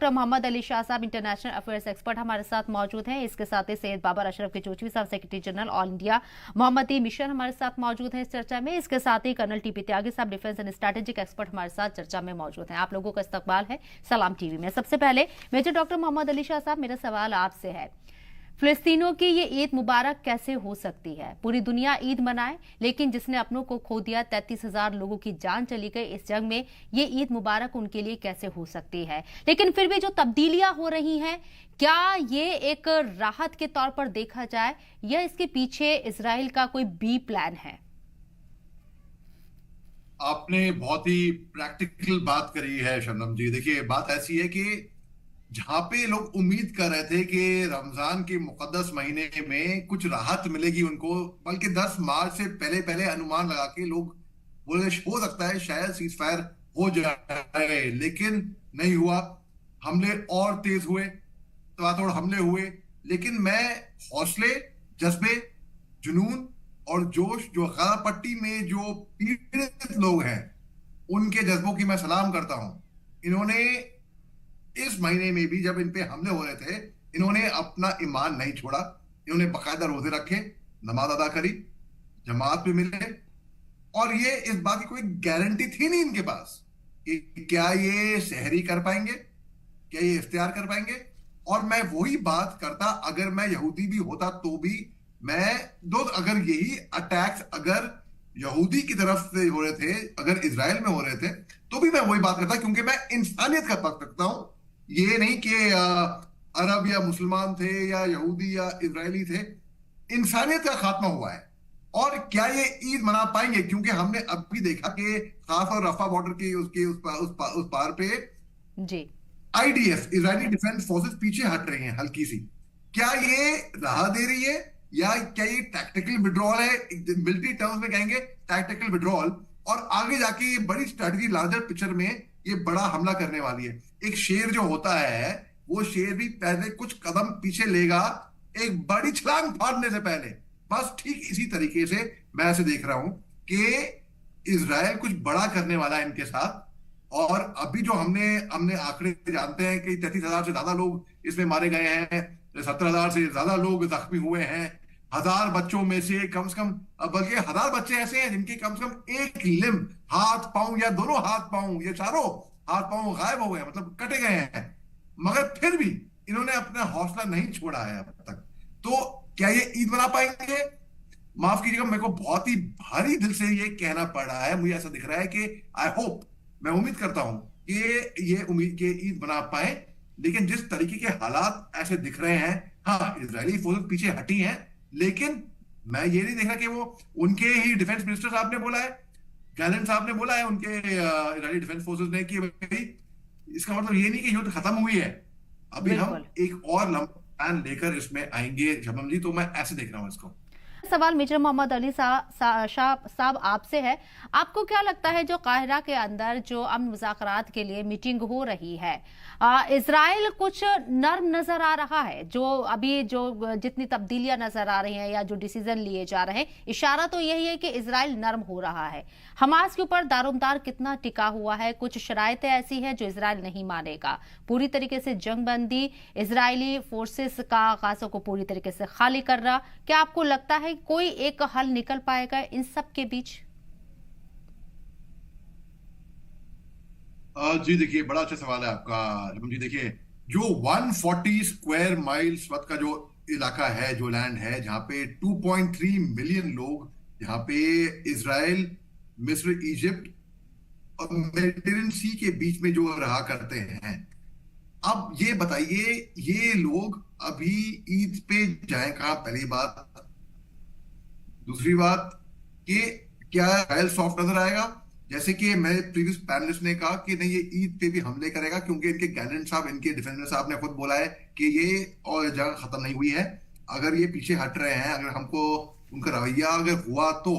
Doctor Mohammad Ali Shah साहब, international affairs expert हमारे साथ मौजूद हैं। इसके साथ ही सैयद बाबर अशरफ के चौचवी साहब, सेक्रेटरी जनरल ऑल इंडिया मोहम्मदी मिशन हमारे साथ मौजूद हैं इस चर्चा में। इसके साथ ही कर्नल टीपी त्यागी साहब, डिफेंस एंड स्ट्रैटेजिक एक्सपर्ट हमारे साथ चर्चा में मौजूद हैं। आप लोगों का इस्तकबाल है सलाम टीवी में। सबसे पहले मेजर डॉक्टर मोहम्मद अली शाह साहब, मेरा सवाल आपसे है, फिलिस्तीनों की ये ईद मुबारक कैसे हो सकती है? पूरी दुनिया ईद मनाए, लेकिन जिसने अपनों को खो दिया, 33,000 लोगों की जान चली गई इस जंग में, ये ईद मुबारक उनके लिए कैसे हो सकती है? लेकिन फिर भी जो तब्दीलियां हो रही हैं, क्या ये एक राहत के तौर पर देखा जाए या इसके पीछे इजराइल का कोई बी प्लान है? आपने बहुत ही प्रैक्टिकल बात करी है शबनम जी। देखिए, बात ऐसी है कि जहां पे लोग उम्मीद कर रहे थे कि रमजान के मुकद्दस महीने में कुछ राहत मिलेगी उनको, बल्कि 10 मार्च से पहले पहले अनुमान लगा के लोग बोले हो सकता है शायद सीज फायर हो जाए, लेकिन नहीं हुआ। हमले और तेज हुए, तड़ातड़ हमले हुए। लेकिन मैं हौसले, जज्बे, जुनून और जोश जो गाजा पट्टी में जो पीड़ित लोग हैं उनके जज्बों की मैं सलाम करता हूं। इन्होंने इस महीने में भी जब इन पे हमले हो रहे थे, इन्होंने अपना ईमान नहीं छोड़ा। इन्होंने बाकायदा रोजे रखे, नमाज अदा करी, जमात में मिले। और ये इस बात की कोई गारंटी थी नहीं इनके पास कि क्या ये सहरी कर पाएंगे, क्या ये इफ्तियार कर पाएंगे। और मैं वही बात करता, अगर मैं यहूदी भी होता तो भी मैं अगर यही अटैक्स अगर यहूदी की तरफ से हो रहे थे, अगर इजराइल में हो रहे थे, तो भी मैं वही बात करता, क्योंकि मैं इंसानियत का पक्ष रखता हूं। ये नहीं कि अरब या मुसलमान थे या यहूदी या इजरायली थे। इंसानियत का खात्मा हुआ है। और क्या ये ईद मना पाएंगे? क्योंकि हमने अभी देखा कि खास और रफा बॉर्डर की उसके उस पार पे जी, आईडीएफ, इजरायली डिफेंस फोर्सेस पीछे हट रही हैं हल्की सी। क्या ये राह दे रही है या क्या ये टैक्टिकल विड्रॉल है? मिलिट्री टर्म्स में कहेंगे टैक्टिकल विड्रॉल, और आगे जाके ये बड़ी स्ट्रेटजी लार्जर पिक्चर में ये बड़ा हमला करने वाली है। एक शेर जो होता है, वो शेर भी पहले कुछ कदम पीछे लेगा एक बड़ी छलांग फाड़ने से पहले। बस ठीक इसी तरीके से मैं ऐसे देख रहा हूं कि इजराइल कुछ बड़ा करने वाला है इनके साथ। और अभी जो हमने हमने आंकड़े जानते हैं कि 33,000 से ज्यादा लोग इसमें मारे गए हैं, 17,000 से ज्यादा लोग जख्मी हुए हैं। 1,000 बच्चों में से कम, बल्कि 1,000 बच्चे ऐसे हैं जिनके कम से कम एक लिम्ब, हाथ पांव या दोनों हाथ पांव या चारों हाथ पांव गायब हो गए, मतलब कटे गए हैं। मगर फिर भी इन्होंने अपना हौसला नहीं छोड़ा है अब तक। तो क्या ये ईद मना पाएंगे? माफ कीजिएगा, मेरे को बहुत ही भारी दिल से ये कहना पड़ रहा है। मुझे ऐसा दिख रहा है कि आई होप, मैं उम्मीद करता हूं कि ये उम्मीद के ईद बना पाए। लेकिन जिस तरीके के हालात ऐसे दिख रहे हैं, हाँ इजरायली फोर्सेस पीछे हटी हैं, लेकिन मैं ये नहीं देखा कि वो उनके ही डिफेंस मिनिस्टर साहब ने बोला है, गैलेंट साहब ने बोला है, उनके इजरायली डिफेंस फोर्सेस ने, कि भाई इसका मतलब ये नहीं कि युद्ध खत्म हुई है। अभी हम एक और लंबा प्लान लेकर इसमें आएंगे शबनम जी। तो मैं ऐसे देख रहा हूं इसको। सवाल मेजर मोहम्मद अली शाह साहब आपसे है। आपको क्या लगता है, जो काहिरा के अंदर जो अमन मुज़ाकरात के लिए मीटिंग हो रही है, इजराइल कुछ नर्म नजर आ रहा है? जो अभी जो जितनी तब्दीलियां नजर आ रही हैं या जो डिसीजन लिए जा रहे हैं, इशारा तो यही है कि इजराइल नर्म हो रहा है। हमास के ऊपर दारोमदार कितना टिका हुआ है? कुछ शराइतें ऐसी हैं जो इजराइल नहीं मानेगा। पूरी तरीके से जंगबंदी, इजरायली फोर्सेस का गाजा को पूरी तरीके से खाली कर रहा, क्या आपको लगता है कोई एक हल निकल पाएगा इन सब के बीच? जी देखिए, बड़ा अच्छा सवाल है आपका रमन जी। देखिए, जो 140 स्क्वायर माइल्स वक्त का जो इलाका है, जो लैंड है, जहां पे 2.3 मिलियन लोग, जहां पे इजराइल, मिस्र, इजिप्ट और मेडिटेरेनियन सी के बीच में जो रहा करते हैं, अब ये बताइए ये लोग अभी ईद पे जाए कहां? पहली बात। दूसरी बात कि क्या इजराइल सॉफ्ट नजर आएगा? जैसे कि मेरे प्रीवियस पैनलिस्ट ने कहा कि नहीं, ये ईद पे भी हमले करेगा, क्योंकि इनके गैलेंट साहब, इनके डिफेंडर साहब ने खुद बोला है कि ये और जगह खत्म नहीं हुई है। अगर ये पीछे हट रहे हैं, अगर हमको उनका रवैया अगर हुआ तो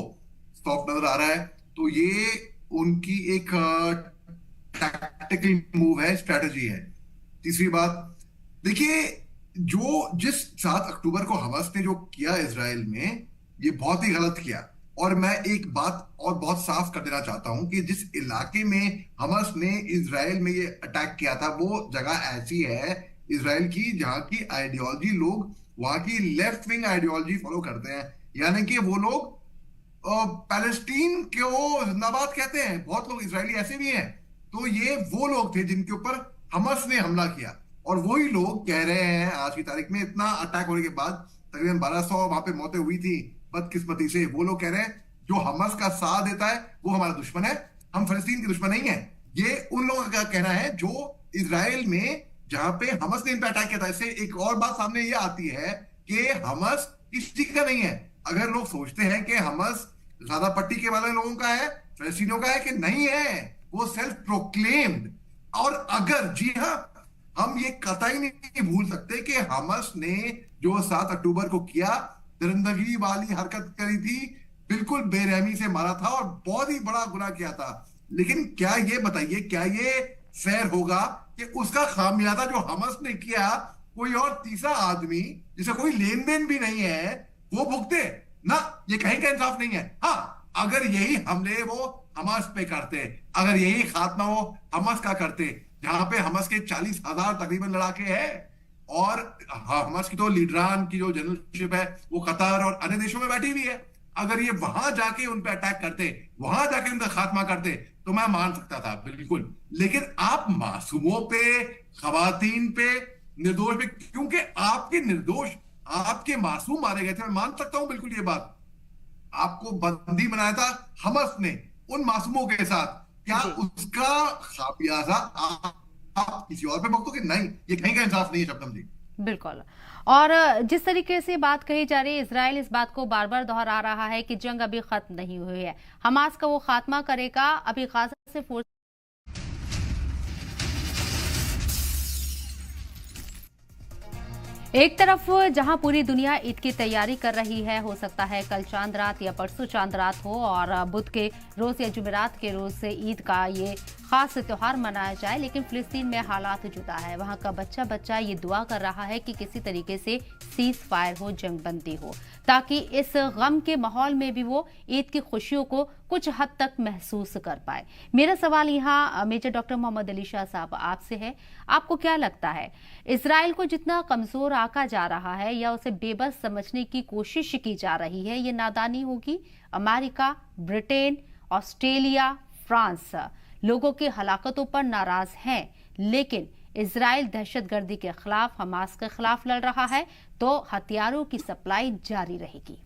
सॉफ्ट नजर आ रहा है, तो ये उनकी एक टैक्टिकल मूव है, स्ट्रेटजी है। तीसरी बात, देखिए, जिस 7 अक्टूबर को हमास ने जो किया इजराइल में, ये बहुत ही गलत किया। और मैं एक बात और बहुत साफ कर देना चाहता हूं कि जिस इलाके में हमास ने इजराइल में ये अटैक किया था, वो जगह ऐसी है इजराइल की जहां की आइडियोलॉजी लोग वहां की लेफ्ट विंग आइडियोलॉजी फॉलो करते हैं। यानी कि वो लोग पैलेस्टीन को जिंदाबाद कहते हैं। बहुत लोग इजरायली ऐसे भी हैं। तो ये वो लोग थे जिनके ऊपर हमास ने हमला किया, और वही लोग कह रहे हैं आज की तारीख में, इतना अटैक होने के बाद तकरीबन 1200 वहां पे मौतें हुई थी बदकिस्मती से, वो लोग कह रहे हैं जो हमास का साथ देता है वो हमारा दुश्मन है, हम फलस्तीन के दुश्मन नहीं है। ये उन लोगों का कहना है जो इजराइल में, जहां पे हमास ने इन पे अटैक किया था। इससे एक और बात सामने ये आती है कि हमास किसी का नहीं है। अगर लोग सोचते हैं कि हमास गाजा पट्टी के वाले लोगों का है, फलस्तीनियों का है, कि नहीं है, वो सेल्फ प्रोक्लेम्ड। और अगर, जी हाँ, हम ये कतई नहीं भूल सकते कि हमास ने जो 7 अक्टूबर को किया, दरिंदगी वाली हरकत करी थी, बिल्कुल बेरहमी से मारा था और बहुत ही बड़ा गुनाह किया था। लेकिन क्या ये बताइए, क्या ये फेयर होगा कि उसका खामियाजा जो हमास ने किया कोई और तीसरा आदमी जिसे कोई लेन देन भी नहीं है वो भुगते ना? ये कहीं का इंसाफ नहीं है। हाँ, अगर यही हमले वो हमास पे करते, अगर यही खात्मा वो हमास का करते, जहां पे हमास के 40,000 तकरीबन लड़ाके हैं, और हमास की तो लीडरान की जो जनरलशिप है वो कतार और अन्य देशों में बैठी हुई है, अगर ये वहां जाके उन पे अटैक करते, वहां जाके उनका खात्मा करते, तो मैं मान सकता था बिल्कुल। लेकिन आप मासूमों पे, खवातीन पे, निर्दोष पे, क्योंकि आपके निर्दोष, आपके मासूम मारे गए थे, मैं मान सकता हूं बिल्कुल ये बात। आपको बंदी बनाया था हमास ने उन मासूमों के साथ, क्या जी उसका खामियाजा आप किसी और पे भुगतोगे? नहीं, ये कहीं का इंसाफ नहीं है शबनम जी। बिल्कुल। और जिस तरीके से बात कही जा रही है, इसराइल इस बात को बार बार दोहरा रहा है कि जंग अभी खत्म नहीं हुई है, हमास का वो खात्मा करेगा। अभी गाजा से फोर्स एक तरफ जहां पूरी दुनिया ईद की तैयारी कर रही है, हो सकता है कल चांद रात या परसों चांद रात हो और बुध के रोज या जुमेरात के रोज से ईद का ये खास त्योहार मनाया जाए, लेकिन फिलिस्तीन में हालात जुदा है। वहां का बच्चा बच्चा ये दुआ कर रहा है कि किसी तरीके से सीज फायर हो, जंग बंदी हो, ताकि इस गम के माहौल में भी वो ईद की खुशियों को कुछ हद तक महसूस कर पाए। मेरा सवाल यहाँ मेजर डॉक्टर मोहम्मद अली शाह साहब आपसे है, आपको क्या लगता है इसराइल को जितना कमजोर आका जा रहा है या उसे बेबस समझने की कोशिश की जा रही है, ये नादानी होगी? अमेरिका, ब्रिटेन, ऑस्ट्रेलिया, फ्रांस लोगों की हलाकतों पर नाराज हैं, लेकिन इजराइल दहशतगर्दी के खिलाफ, हमास के खिलाफ लड़ रहा है, तो हथियारों की सप्लाई जारी रहेगी।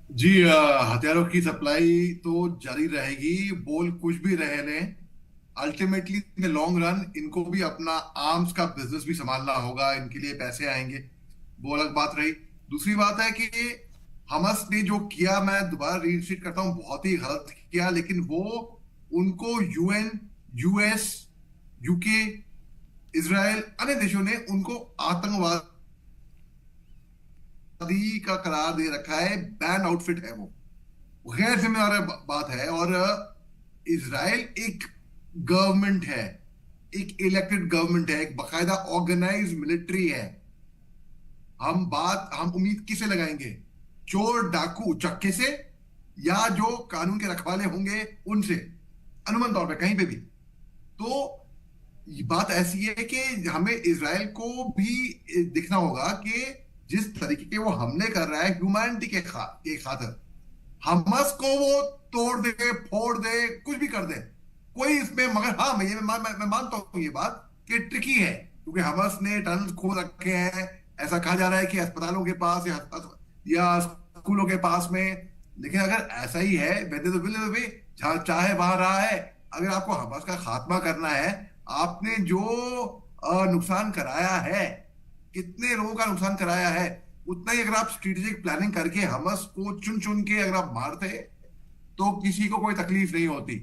जी, हथियारों की सप्लाई तो जारी रहेगी, बोल कुछ भी रहे लें, अल्टीमेटली इन लॉन्ग रन इनको भी अपना आर्म्स का बिजनेस भी संभालना होगा, इनके लिए पैसे आएंगे, वो अलग बात रही। दूसरी बात है कि हमास ने जो किया, मैं दोबारा रीइंस्टेट करता हूं, बहुत ही गलत किया, लेकिन वो, उनको यूएन, यूएस, यूके, इसराइल, अन्य देशों ने उनको आतंकवादी का करार दे रखा है, बैन आउटफिट है वो गैर जिम्मेदार बात है। और इसराइल एक गवर्नमेंट है, एक इलेक्टेड गवर्नमेंट है, एक बाकायदा ऑर्गेनाइज मिलिट्री है। हम उम्मीद किसे लगाएंगे? चोर डाकू चक्के से, या जो कानून के रखवाले होंगे उनसे, अनुमान तौर पे कहीं पे भी। तो ये बात ऐसी है कि हमें इसराइल को भी दिखना होगा कि जिस तरीके के वो हमले कर रहा है ह्यूमैनिटी के खातिर, हमास को वो तोड़ दे, फोड़ दे, कुछ भी कर दे, कोई इसमें, मगर हाँ, मैं मानता हूं ये बात कि ट्रिकी है, क्योंकि हमास ने टनल खोल रखे हैं। ऐसा कहा जा रहा है कि अस्पतालों के पास या स्कूलों के पास में। लेकिन अगर ऐसा ही है, वैसे तो भी जहां चाहे वहां रहा है। अगर आपको हमास का खात्मा करना है, आपने जो नुकसान कराया है, कितने लोगों का नुकसान कराया है, उतना ही अगर आप स्ट्रेटेजिक प्लानिंग करके हमास को चुन चुन के अगर आप मारते, तो किसी को कोई तकलीफ नहीं होती।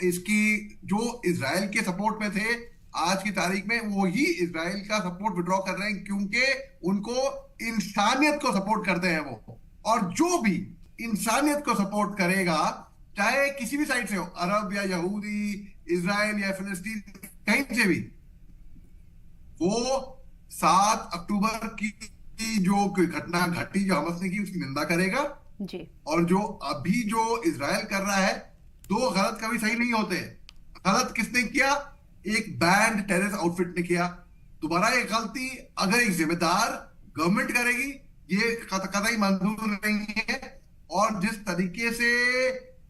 इसकी जो इजराइल के सपोर्ट में थे, आज की तारीख में वो ही इजराइल का सपोर्ट विड्रॉ कर रहे हैं, क्योंकि उनको इंसानियत को सपोर्ट करते हैं वो। और जो भी इंसानियत को सपोर्ट करेगा, चाहे किसी भी साइड से हो, अरब या यहूदी, इजराइल या फिलिस्तीन, कहीं से भी, वो 7 अक्टूबर की जो घटना घटी जो हमास ने की उसकी निंदा करेगा। जी। और जो अभी जो इजराइल कर रहा है, दो गलत कभी सही नहीं होते। गलत किसने किया? एक बैंड टेररिस्ट आउटफिट ने किया। दोबारा एक गलती अगर एक जिम्मेदार गवर्नमेंट करेगी, ये कतई मंजूर नहीं है। और जिस तरीके से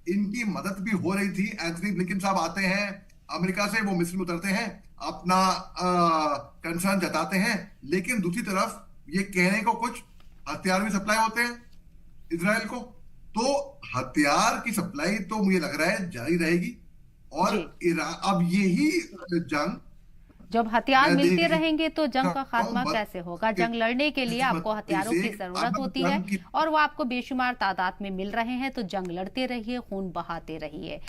इनकी मदद भी हो रही थी, एंथनी ब्लिंकन साहब आते हैं अमेरिका से, वो मिस्र में उतरते हैं, अपना कंसर्न जताते हैं, लेकिन दूसरी तरफ ये कहने को कुछ हथियार भी सप्लाई होते हैं इजराइल को। तो हथियार की सप्लाई तो मुझे लग रहा है जारी रहेगी। और जी। अब यही जंग जब हथियार मैं मिलते देख रहेंगे तो जंग का रहा हूं खात्मा कैसे होगा? जंग लड़ने के लिए आपको हथियारों से की जरूरत अब होती है जंग की और वो आपको बेशुमार तादाद में मिल रहे हैं, तो जंग लड़ते रहिए, खून बहाते रहिए।